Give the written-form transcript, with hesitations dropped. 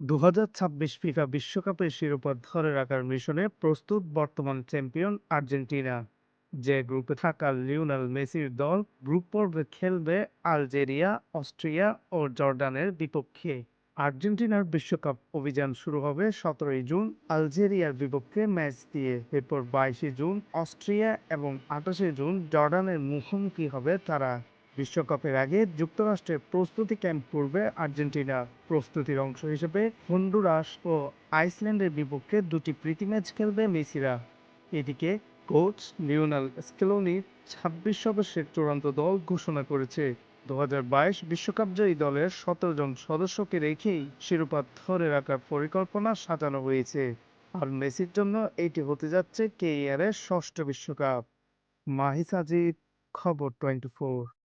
2026 FIFA বিশ্বকাপের শিরোপা ধরে রাখার মিশনে প্রস্তুত বর্তমান চ্যাম্পিয়ন আর্জেন্টিনা। যে গ্রুপে থাকা লিওনেল মেসির দল গ্রুপ পর্বে খেলবে আলজেরিয়া, অস্ট্রিয়া ও জর্ডানের বিপক্ষে। আর্জেন্টিনার বিশ্বকাপ অভিযান শুরু হবে 17 জুন আলজেরিয়ার বিপক্ষে ম্যাচ দিয়ে। এরপর 22 জুন অস্ট্রিয়া এবং 28 জুন জর্ডানের মুখোমুখি হবে তারা। বিশ্বকাপের আগে যুক্তরাষ্ট্রে প্রস্তুতি ক্যাম্প করবে আর্জেন্টিনা। প্রস্তুতির অংশ হিসেবে হন্ডুরাস ও আইসল্যান্ডের বিপক্ষে দুটি প্রীতি ম্যাচ খেলবে মেসিরা। এদিকে কোচ লিওনেল স্কেলোনি 26 সদস্যের চূড়ান্ত দল ঘোষণা করেছে। 2022 বিশ্বকাপজয়ী দলের 17 জন সদস্যকে রেখেই শিরোপা ধরে রাখার পরিকল্পনা সাজানো হয়েছে। আর মেসির জন্য এটি হতে যাচ্ছে কেরিয়ারের ষষ্ঠ বিশ্বকাপ। মাহি সাজিদ, খবর 24।